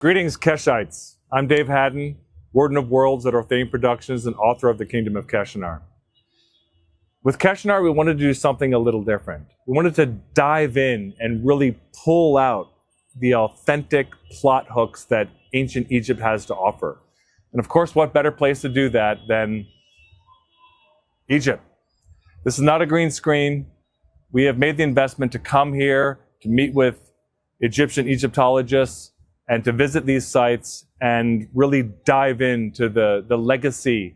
Greetings, Keshites. I'm Dave Hadden, Warden of Worlds at Orthane Productions and author of The Kingdom of Keshanar. With Keshanar, we wanted to do something a little different. We wanted to dive in and really pull out the authentic plot hooks that ancient Egypt has to offer. And of course, what better place to do that than Egypt? This is not a green screen. We have made the investment to come here to meet with Egyptian Egyptologists and to visit these sites and really dive into the legacy,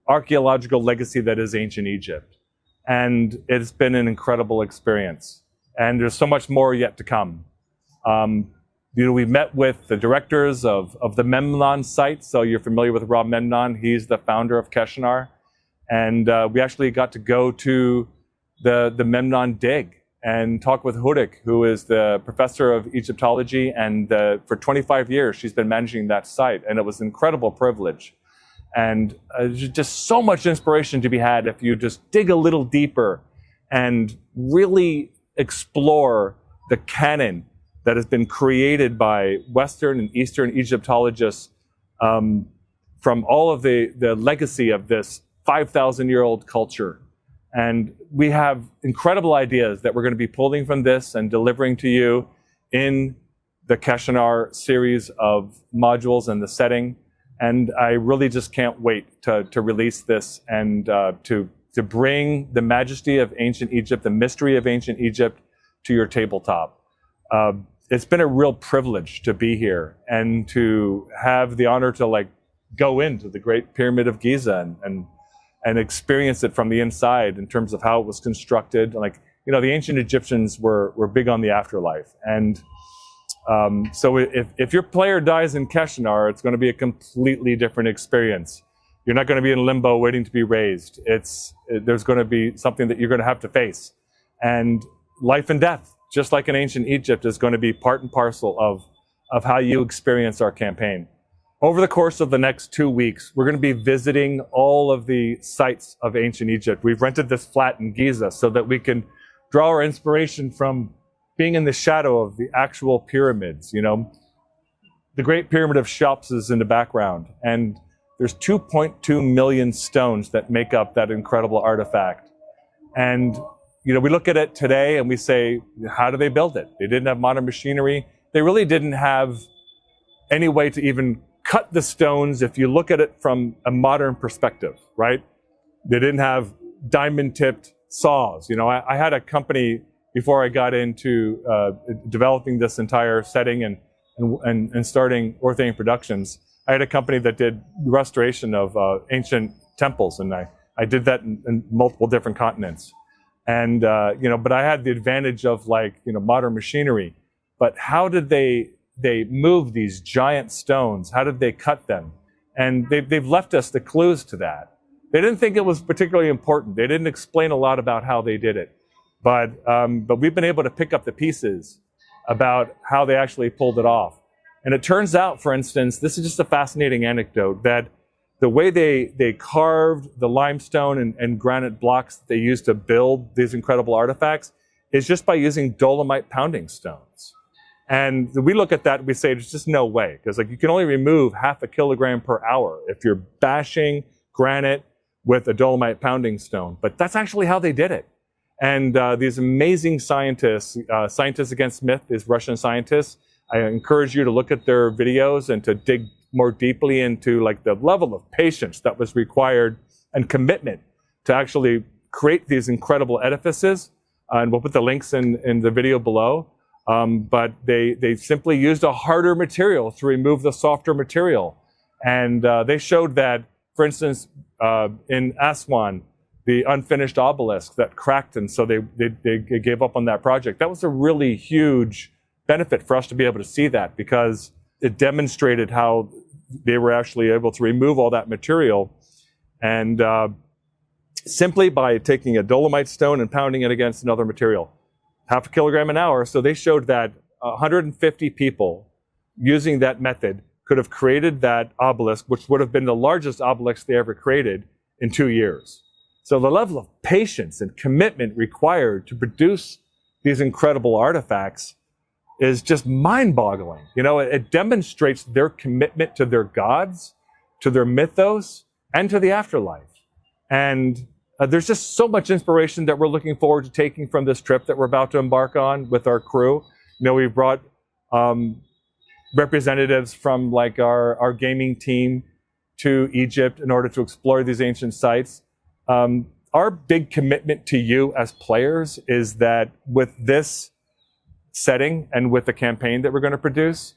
archaeological legacy that is ancient Egypt. And it's been an incredible experience. And there's so much more yet to come. We met with the directors of the Memnon site. So you're familiar with Rob Memnon. He's the founder of Keshanar. And we actually got to go to the Memnon dig and talk with Hudik, who is the professor of Egyptology, and for 25 years she's been managing that site, and it was an incredible privilege. And just so much inspiration to be had if you just dig a little deeper and really explore the canon that has been created by Western and Eastern Egyptologists from all of the legacy of this 5,000-year-old culture. And we have incredible ideas that we're going to be pulling from this and delivering to you in the Keshanar series of modules and the setting. And I really just can't wait to release this and to bring the majesty of ancient Egypt, the mystery of ancient Egypt, to your tabletop. It's been a real privilege to be here and to have the honor to go into the Great Pyramid of Giza and experience it from the inside in terms of how it was constructed. The ancient Egyptians were big on the afterlife. And so if your player dies in Keshanar, it's going to be a completely different experience. You're not going to be in limbo waiting to be raised. There's going to be something that you're going to have to face. And life and death, just like in ancient Egypt, is going to be part and parcel of how you experience our campaign. Over the course of the next 2 weeks, we're going to be visiting all of the sites of ancient Egypt. We've rented this flat in Giza so that we can draw our inspiration from being in the shadow of the actual pyramids. The Great Pyramid of Cheops is in the background, and there's 2.2 million stones that make up that incredible artifact. And we look at it today and we say, how do they build it? They didn't have modern machinery. They really didn't have any way to even cut the stones if you look at it from a modern perspective, right? They didn't have diamond-tipped saws. I had a company before I got into developing this entire setting and starting Orthane Productions. I had a company that did restoration of ancient temples, and I did that in multiple different continents. And but I had the advantage of modern machinery. But how did they move these giant stones? How did they cut them? And they've left us the clues to that. They didn't think it was particularly important. They didn't explain a lot about how they did it. But we've been able to pick up the pieces about how they actually pulled it off. And it turns out, for instance, this is just a fascinating anecdote, that the way they carved the limestone and granite blocks that they used to build these incredible artifacts is just by using dolomite pounding stones. And we look at that and we say, there's just no way, because you can only remove 0.5 kilogram per hour if you're bashing granite with a dolomite pounding stone. But that's actually how they did it. And these amazing scientists, Scientists Against Myth, these Russian scientists, I encourage you to look at their videos and to dig more deeply into the level of patience that was required and commitment to actually create these incredible edifices. And we'll put the links in the video below. But they simply used a harder material to remove the softer material. And they showed that, for instance, in Aswan, the unfinished obelisk that cracked, and so they gave up on that project. That was a really huge benefit for us to be able to see that, because it demonstrated how they were actually able to remove all that material. And simply by taking a dolomite stone and pounding it against another material. 0.5 kilogram an hour. So they showed that 150 people using that method could have created that obelisk, which would have been the largest obelisk they ever created, in 2 years. So the level of patience and commitment required to produce these incredible artifacts is just mind-boggling. You know, it demonstrates their commitment to their gods, to their mythos, and to the afterlife. And there's just so much inspiration that we're looking forward to taking from this trip that we're about to embark on with our crew. You know, we've brought representatives from like our gaming team to Egypt in order to explore these ancient sites. Our big commitment to you as players is that with this setting and with the campaign that we're going to produce,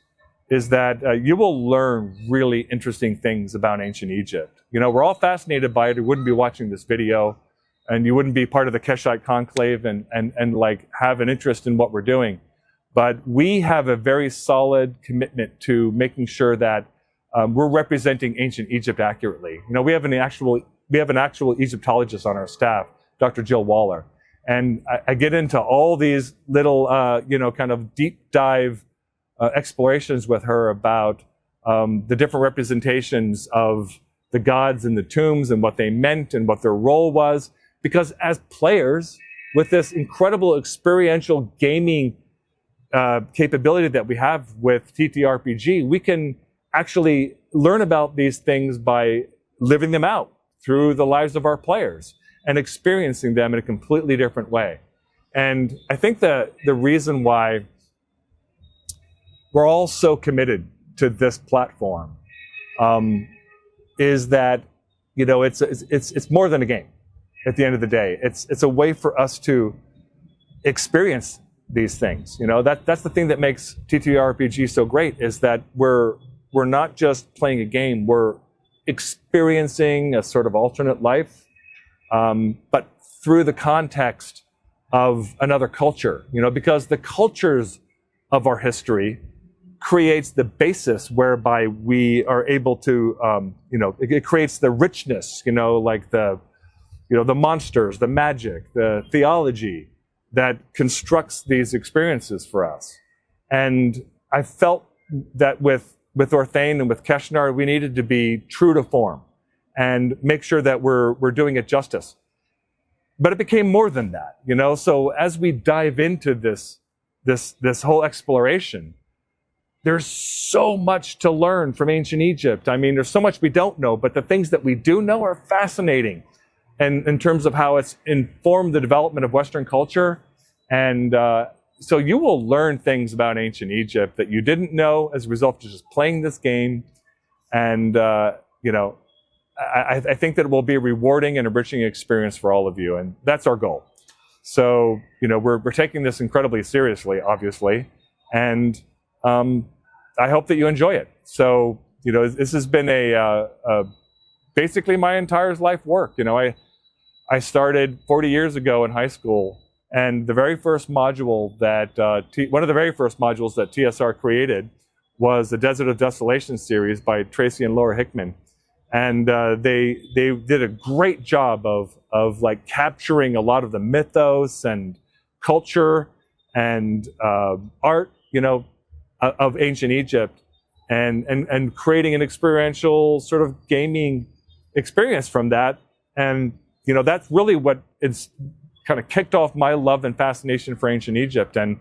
is that you will learn really interesting things about ancient Egypt. You know, we're all fascinated by it. You wouldn't be watching this video, and you wouldn't be part of the Keshite conclave and like have an interest in what we're doing. But we have a very solid commitment to making sure that we're representing ancient Egypt accurately. You know, we have an actual Egyptologist on our staff, Dr. Jill Waller, and I get into all these little, you know, kind of deep dive explorations with her about the different representations of the gods in the tombs and what they meant and what their role was. Because as players, with this incredible experiential gaming capability that we have with TTRPG, we can actually learn about these things by living them out through the lives of our players and experiencing them in a completely different way. And I think that the reason why we're all so committed to this platform is that, you know, it's more than a game. At the end of the day, it's a way for us to experience these things. You know, that's the thing that makes TTRPG so great, is that we're not just playing a game, we're experiencing a sort of alternate life, but through the context of another culture, you know, because the cultures of our history creates the basis whereby we are able to, you know, it creates the richness, you know, like the monsters, the magic, the theology that constructs these experiences for us. And I felt that with Orthane and with Keshanar, we needed to be true to form and make sure that we're doing it justice. But it became more than that, you know. So as we dive into this whole exploration, there's so much to learn from ancient Egypt. I mean, there's so much we don't know, but the things that we do know are fascinating. And in terms of how it's informed the development of Western culture. And so you will learn things about ancient Egypt that you didn't know as a result of just playing this game. And, you know, I think that it will be a rewarding and enriching experience for all of you. And that's our goal. So, you know, we're taking this incredibly seriously, obviously. And I hope that you enjoy it. So, you know, this has been basically my entire life work. You know, I started 40 years ago in high school, and the very first module that, one of the very first modules that TSR created was the Desert of Desolation series by Tracy and Laura Hickman. And they did a great job of like capturing a lot of the mythos and culture and art, you know, of ancient Egypt, and creating an experiential sort of gaming experience from that. And you know, that's really what it's kind of kicked off my love and fascination for ancient Egypt. And,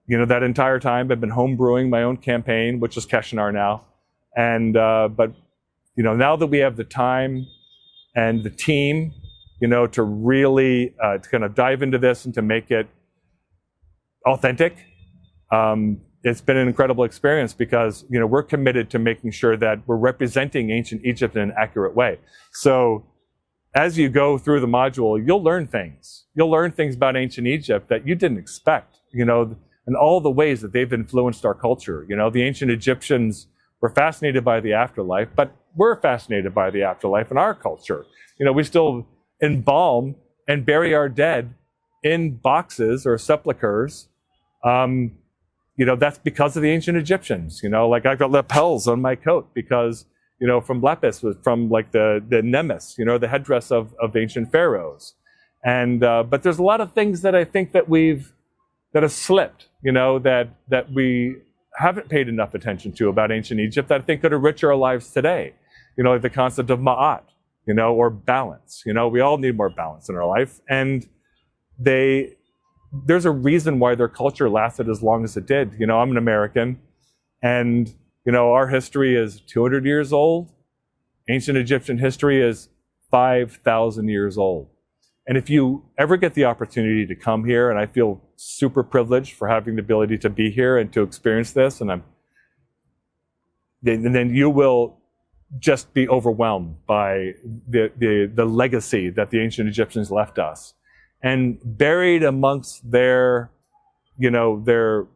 you know, that entire time I've been homebrewing my own campaign, which is Keshanar now. And, but, you know, now that we have the time and the team, you know, to really to kind of dive into this and to make it authentic, it's been an incredible experience because, you know, we're committed to making sure that we're representing ancient Egypt in an accurate way. So, as you go through the module, you'll learn things. You'll learn things about ancient Egypt that you didn't expect, you know, and all the ways that they've influenced our culture. You know, the ancient Egyptians were fascinated by the afterlife, but we're fascinated by the afterlife in our culture. You know, we still embalm and bury our dead in boxes or sepulchers. You know, that's because of the ancient Egyptians. You know, like I've got lapels on my coat because, you know, from Lepus, from like the nemes, you know, the headdress of ancient pharaohs. And, but there's a lot of things that I think that that have slipped, you know, that we haven't paid enough attention to about ancient Egypt that I think could enrich our lives today. You know, like the concept of ma'at, you know, or balance. You know, we all need more balance in our life. And they there's a reason why their culture lasted as long as it did. You know, I'm an American, and you know, our history is 200 years old. Ancient Egyptian history is 5,000 years old. And if you ever get the opportunity to come here, and I feel super privileged for having the ability to be here and to experience this, and then you will just be overwhelmed by the legacy that the ancient Egyptians left us. And buried amongst their, you know, their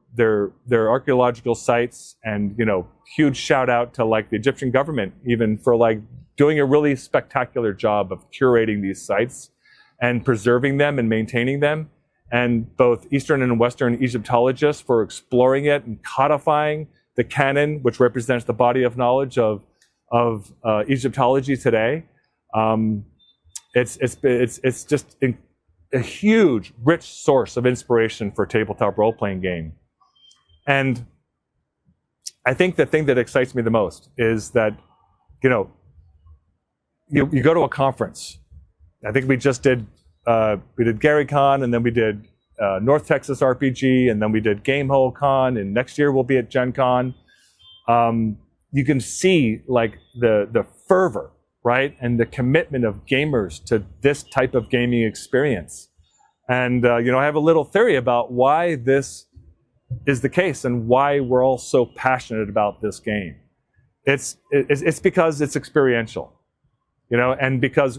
archaeological sites, and, you know, huge shout out to like the Egyptian government even for like doing a really spectacular job of curating these sites and preserving them and maintaining them, and both Eastern and Western Egyptologists for exploring it and codifying the canon, which represents the body of knowledge of Egyptology today. It's just a huge, rich source of inspiration for a tabletop role-playing game. And I think the thing that excites me the most is that, you know, you go to a conference. I think we just did, Gary Con, and then we did North Texas RPG, and then we did Gamehole Con, and next year we'll be at Gen Con. You can see like the fervor, right? And the commitment of gamers to this type of gaming experience. And, you know, I have a little theory about why this is the case and why we're all so passionate about this game. It's because it's experiential, you know, and because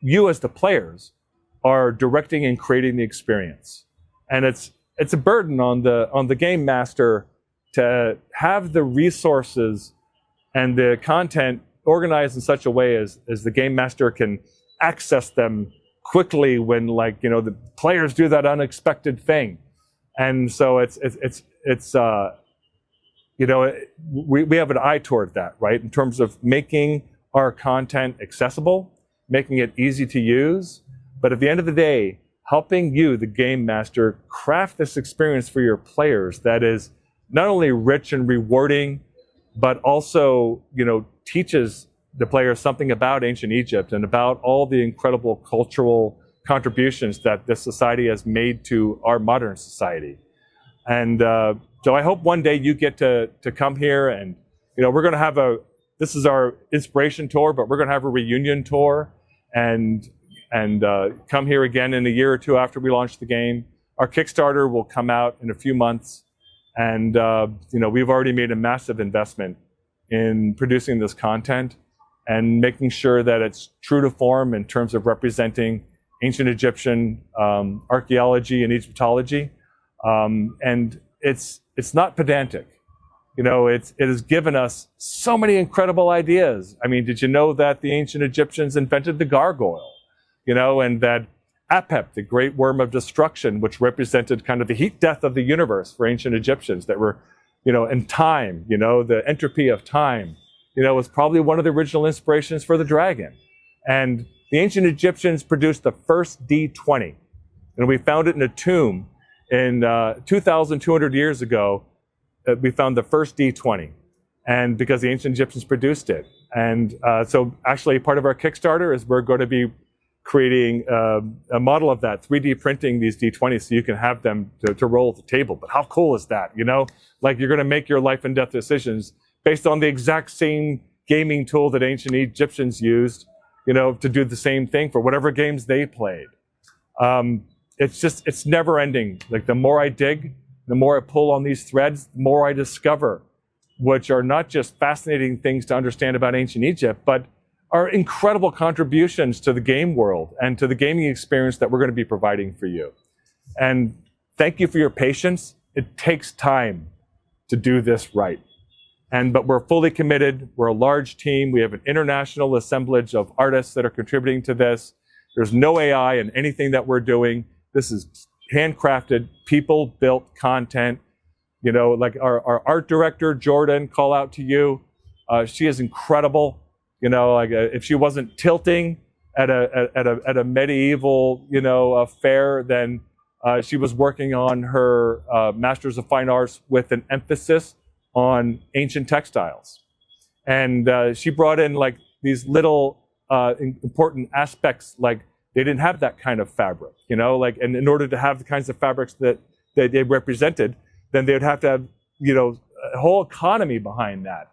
you as the players are directing and creating the experience. And it's a burden on the game master to have the resources and the content organized in such a way as the game master can access them quickly when, like, you know, the players do that unexpected thing. And so it's you know, we have an eye toward that, right? In terms of making our content accessible, making it easy to use, but at the end of the day, helping you, the game master, craft this experience for your players that is not only rich and rewarding, but also, you know, teaches the players something about ancient Egypt and about all the incredible cultural contributions that this society has made to our modern society. And so I hope one day you get to come here, and, you know, we're going to have this is our inspiration tour, but we're going to have a reunion tour, and come here again in a year or two after we launch the game. Our Kickstarter will come out in a few months, and you know, we've already made a massive investment in producing this content and making sure that it's true to form in terms of representing ancient Egyptian archaeology and Egyptology. And it's not pedantic. You know, it has given us so many incredible ideas. I mean, did you know that the ancient Egyptians invented the gargoyle? You know, and that Apep, the great worm of destruction, which represented kind of the heat death of the universe for ancient Egyptians that were, you know, in time, you know, the entropy of time, you know, was probably one of the original inspirations for the dragon. And the ancient Egyptians produced the first D20, and we found it in a tomb in 2,200 years ago. We found the first D20, and because the ancient Egyptians produced it. And so actually part of our Kickstarter is we're going to be creating a model of that, 3D printing these D20s so you can have them to roll at the table. But how cool is that? You know, like, you're going to make your life and death decisions based on the exact same gaming tool that ancient Egyptians used, you know, to do the same thing for whatever games they played. It's never ending. Like, the more I dig, the more I pull on these threads, the more I discover, which are not just fascinating things to understand about ancient Egypt, but are incredible contributions to the game world and to the gaming experience that we're going to be providing for you. And thank you for your patience. It takes time to do this right. But we're fully committed. We're a large team. We have an international assemblage of artists that are contributing to this. There's no AI in anything that we're doing. This is handcrafted, people-built content. You know, like our art director, Jordan, call out to you. She is incredible. You know, like, if she wasn't tilting at a medieval, you know, fair, then she was working on her Masters of Fine Arts with an emphasis on ancient textiles. And she brought in, like, these little important aspects, like they didn't have that kind of fabric, you know, like, and in order to have the kinds of fabrics that they represented, then they would have to have, you know, a whole economy behind that.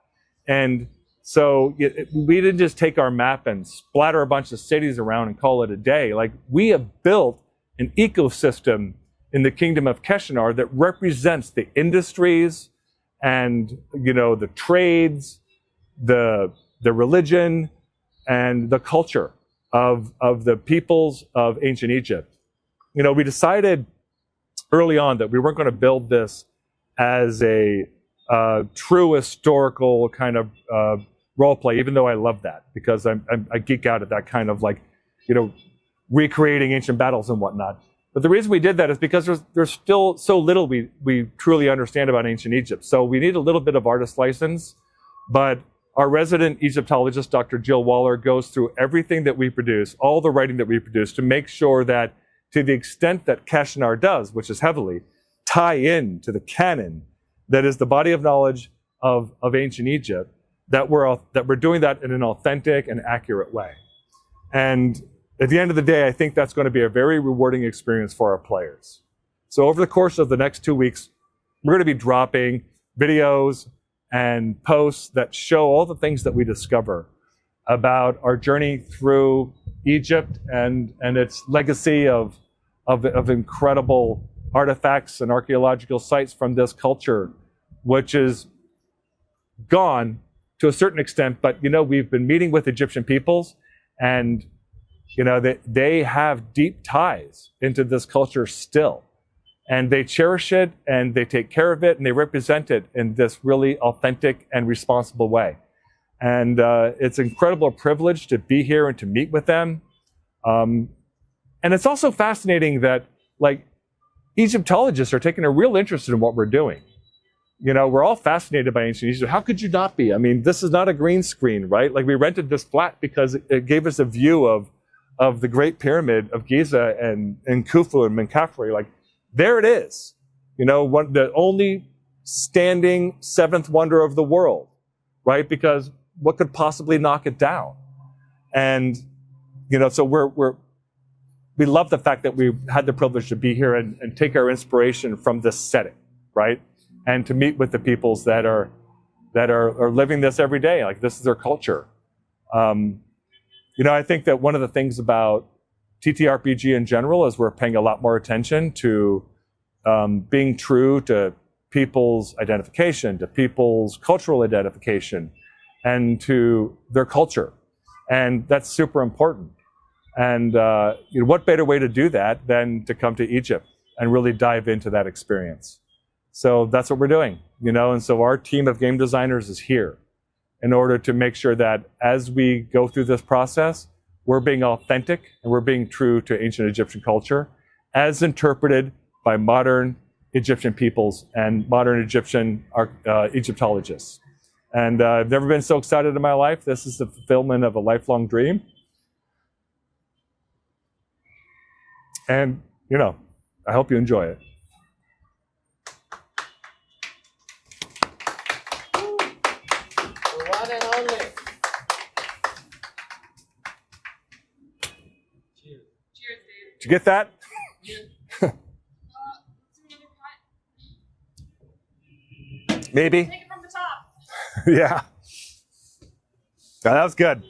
And so we didn't just take our map and splatter a bunch of cities around and call it a day. Like, we have built an ecosystem in the kingdom of Keshanar that represents the industries and, you know, the trades, the religion, and the culture of the peoples of ancient Egypt. You know, we decided early on that we weren't going to build this as a true historical kind of role play, even though I love that, because I geek out at that kind of, like, you know, recreating ancient battles and whatnot. But the reason we did that is because there's still so little we truly understand about ancient Egypt. So we need a little bit of artist license, but our resident Egyptologist, Dr. Jill Waller, goes through everything that we produce, all the writing that we produce, to make sure that, to the extent that Keshanar does, which is heavily, tie in to the canon that is the body of knowledge of ancient Egypt, that we're doing that in an authentic and accurate way. And at the end of the day, I think that's going to be a very rewarding experience for our players. So over the course of the next 2 weeks, we're going to be dropping videos and posts that show all the things that we discover about our journey through Egypt and its legacy of incredible artifacts and archaeological sites from this culture, which is gone to a certain extent. But, you know, we've been meeting with Egyptian peoples, and, you know, they have deep ties into this culture still. And they cherish it, and they take care of it, and they represent it in this really authentic and responsible way. And it's an incredible privilege to be here and to meet with them. And it's also fascinating that, like, Egyptologists are taking a real interest in what we're doing. You know, we're all fascinated by ancient Egypt. How could you not be? I mean, this is not a green screen, right? Like, we rented this flat because it gave us a view of the Great Pyramid of Giza and Khufu and Menkaure. Like, there it is. You know, the only standing seventh wonder of the world, right? Because what could possibly knock it down? And, you know, so we love the fact that we had the privilege to be here and take our inspiration from this setting, right? And to meet with the peoples that are living this every day. Like, this is their culture. You know, I think that one of the things about TTRPG in general is we're paying a lot more attention to being true to people's identification, to people's cultural identification, and to their culture. And that's super important. And you know, what better way to do that than to come to Egypt and really dive into that experience? So that's what we're doing, you know, and so our team of game designers is here in order to make sure that as we go through this process, we're being authentic and we're being true to ancient Egyptian culture as interpreted by modern Egyptian peoples and modern Egyptian Egyptologists. And I've never been so excited in my life. This is the fulfillment of a lifelong dream. And, you know, I hope you enjoy it. The one and only. Cheers. Cheers, Dave. Did you get that? Maybe. Take it from the top. Yeah. That was good.